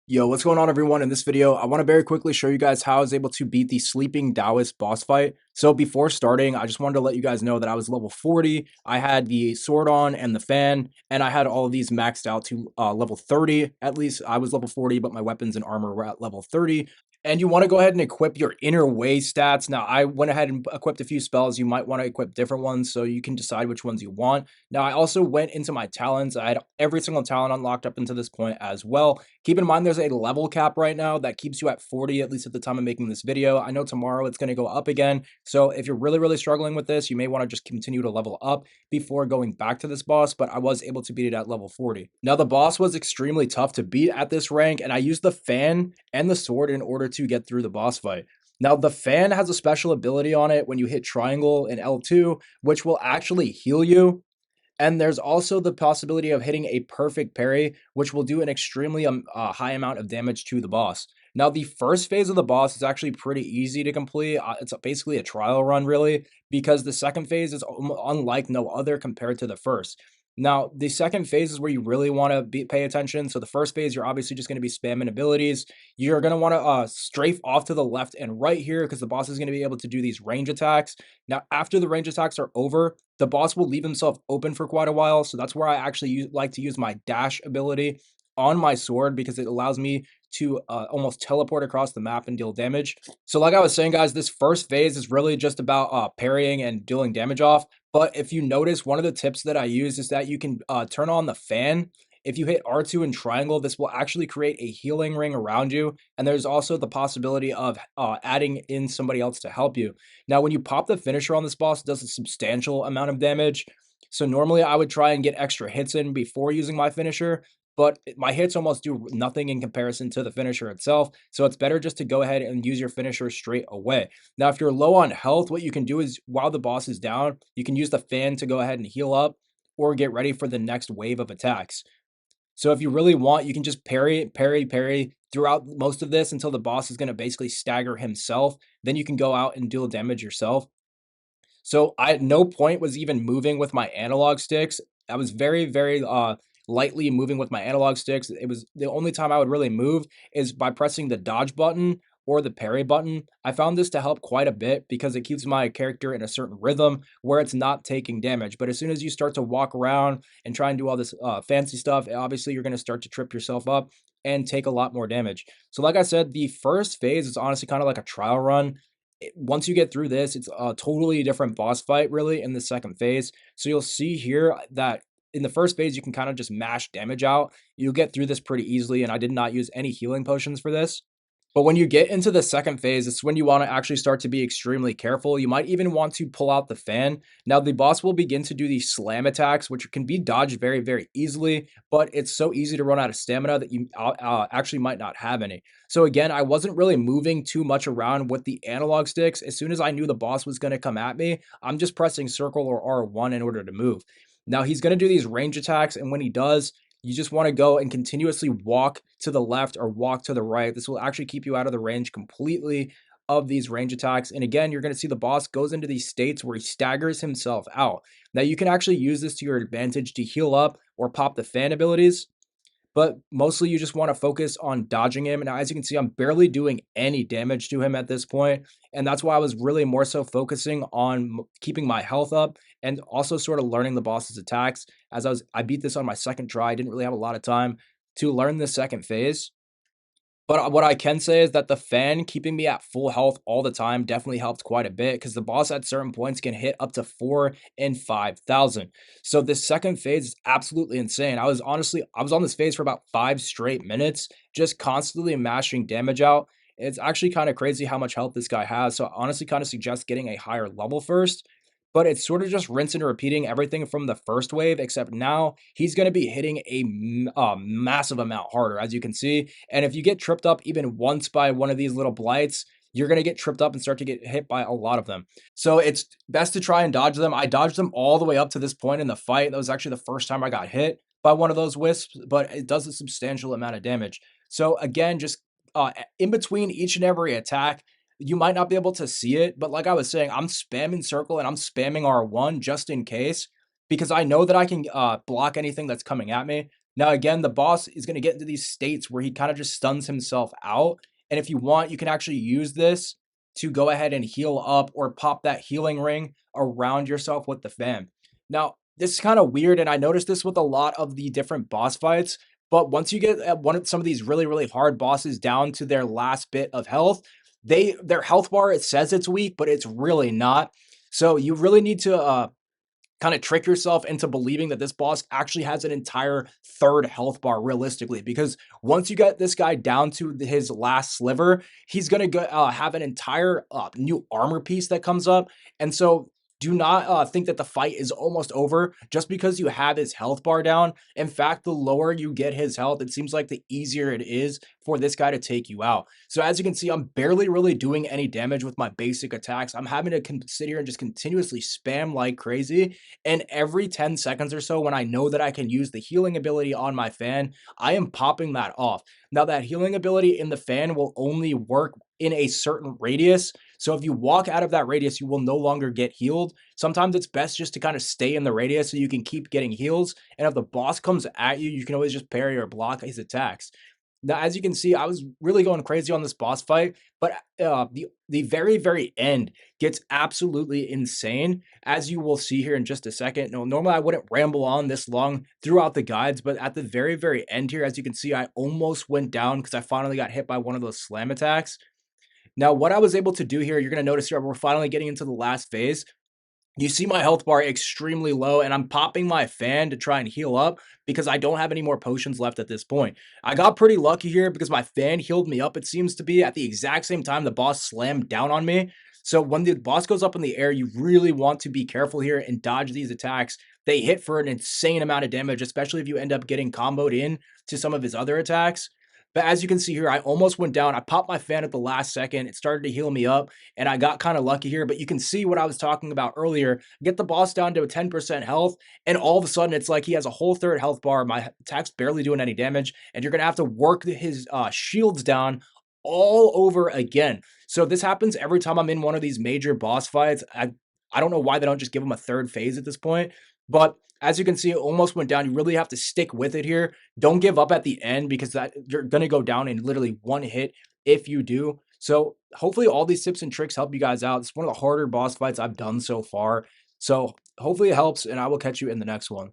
Yo, what's going on everyone? In this video, I want to very quickly show you guys how I was able to beat the Sleeping Daoist boss fight. So before starting, I just wanted to let you guys know that I was level 40, I had the sword on and the fan, and I had all of these maxed out to level 30. At least I was level 40, but my weapons and armor were at level 30. And you want to go ahead and equip your inner way stats. Now, I went ahead and equipped a few spells. You might want to equip different ones, so you can decide which ones you want. Now, I also went into my talents. I had every single talent unlocked up until this point as well. Keep in mind there's a level cap right now that keeps you at 40, at least at the time of making this video. I know tomorrow it's going to go up again. So if you're really struggling with this, you may want to just continue to level up before going back to this boss, but I was able to beat it at level 40. Now the boss was extremely tough to beat at this rank, and I used the fan and the sword in order to get through the boss fight. Now, the fan has a special ability on it when you hit triangle and L2, which will actually heal you. And there's also the possibility of hitting a perfect parry, which will do an extremely high amount of damage to the boss. Now, the first phase of the boss is actually pretty easy to complete. It's basically a trial run, really, because the second phase is unlike no other compared to the first. Now, the second phase is where you really want to pay attention. So the first phase, you're obviously just going to be spamming abilities. You're going to want to strafe off to the left and right here because the boss is going to be able to do these range attacks. Now, after the range attacks are over, the boss will leave himself open for quite a while. So that's where I actually like to use my dash ability on my sword because it allows me to almost teleport across the map and deal damage. So like I was saying, guys, this first phase is really just about parrying and dealing damage off. But if you notice, one of the tips that I use is that you can turn on the fan. If you hit R2 and triangle, this will actually create a healing ring around you. And there's also the possibility of adding in somebody else to help you. Now, when you pop the finisher on this boss, it does a substantial amount of damage. So normally I would try and get extra hits in before using my finisher, but my hits almost do nothing in comparison to the finisher itself. So it's better just to go ahead and use your finisher straight away. Now, if you're low on health, what you can do is while the boss is down, you can use the fan to go ahead and heal up or get ready for the next wave of attacks. So if you really want, you can just parry throughout most of this until the boss is going to basically stagger himself. Then you can go out and deal damage yourself. So I at no point was even moving with my analog sticks. I was very lightly moving with my analog sticks. It was the only time I would really move is by pressing the dodge button or the parry button. I found this to help quite a bit because it keeps my character in a certain rhythm where it's not taking damage. But as soon as you start to walk around and try and do all this fancy stuff, obviously you're going to start to trip yourself up and take a lot more damage. So like I said, the first phase is honestly kind of like a trial run. Once you get through this, it's a totally different boss fight, really, in the second phase. So you'll see here that in the first phase, you can kind of just mash damage out. You'll get through this pretty easily, and I did not use any healing potions for this. But when you get into the second phase, it's when you want to actually start to be extremely careful. You might even want to pull out the fan. Now, the boss will begin to do these slam attacks, which can be dodged very easily, but it's so easy to run out of stamina that you actually might not have any. So again, I wasn't really moving too much around with the analog sticks. As soon as I knew the boss was going to come at me, I'm just pressing circle or R1 in order to move. Now, he's going to do these range attacks, and when he does, you just want to go and continuously walk to the left or walk to the right. This will actually keep you out of the range completely of these range attacks. And again, you're going to see the boss goes into these states where he staggers himself out. Now, you can actually use this to your advantage to heal up or pop the fan abilities, but mostly you just want to focus on dodging him. Now, as you can see, I'm barely doing any damage to him at this point, and that's why I was really more so focusing on keeping my health up and also sort of learning the boss's attacks. I beat this on my second try. I didn't really have a lot of time to learn the second phase. But what I can say is that the fan keeping me at full health all the time definitely helped quite a bit because the boss at certain points can hit up to 4 and 5,000. So this second phase is absolutely insane. I was on this phase for about 5 straight minutes, just constantly mashing damage out. It's actually kind of crazy how much health this guy has. So I honestly kind of suggest getting a higher level first, but it's sort of just rinsing and repeating everything from the first wave, except now he's going to be hitting a massive amount harder, as you can see. And if you get tripped up even once by one of these little blights, you're going to get tripped up and start to get hit by a lot of them. So it's best to try and dodge them. I dodged them all the way up to this point in the fight. That was actually the first time I got hit by one of those wisps, but it does a substantial amount of damage. So again, just in between each and every attack, you might not be able to see it, but like I was saying, I'm spamming circle and I'm spamming R1 just in case, because I know that I can block anything that's coming at me. Now, again, the boss is going to get into these states where he kind of just stuns himself out. And if you want, you can actually use this to go ahead and heal up or pop that healing ring around yourself with the fan. Now, this is kind of weird, and I noticed this with a lot of the different boss fights. But once you get one of some of these really, really hard bosses down to their last bit of health, their health bar, it says it's weak, but it's really not. So you really need to kind of trick yourself into believing that this boss actually has an entire third health bar realistically, because once you get this guy down to his last sliver, he's going to have an entire new armor piece that comes up. And so do not think that the fight is almost over just because you have his health bar down. In fact, the lower you get his health, it seems like the easier it is for this guy to take you out. So as you can see, I'm barely really doing any damage with my basic attacks. I'm having to sit here and just continuously spam like crazy, and every 10 seconds or so, when I know that I can use the healing ability on my fan, I am popping that off. Now, that healing ability in the fan will only work in a certain radius. So if you walk out of that radius, you will no longer get healed. Sometimes it's best just to kind of stay in the radius so you can keep getting heals. And if the boss comes at you, you can always just parry or block his attacks. Now, as you can see, I was really going crazy on this boss fight, but the very very end gets absolutely insane, as you will see here in just a second. No, normally I wouldn't ramble on this long throughout the guides, but at the very very end here, as you can see, I almost went down because I finally got hit by one of those slam attacks. Now, what I was able to do here, you're going to notice here, we're finally getting into the last phase. You see my health bar extremely low, and I'm popping my fan to try and heal up because I don't have any more potions left at this point. I got pretty lucky here because my fan healed me up, it seems to be, at the exact same time the boss slammed down on me. So when the boss goes up in the air, you really want to be careful here and dodge these attacks. They hit for an insane amount of damage, especially if you end up getting comboed in to some of his other attacks. But as you can see here, I almost went down. I popped my fan at the last second. It started to heal me up, and I got kind of lucky here. But you can see what I was talking about earlier. Get the boss down to a 10% health, and all of a sudden, it's like he has a whole third health bar. My attack's barely doing any damage, and you're going to have to work his shields down all over again. So this happens every time I'm in one of these major boss fights. I don't know why they don't just give him a third phase at this point, but as you can see, it almost went down. You really have to stick with it here. Don't give up at the end because that you're gonna go down in literally one hit if you do. So hopefully all these tips and tricks help you guys out. It's one of the harder boss fights I've done so far. So hopefully it helps, and I will catch you in the next one.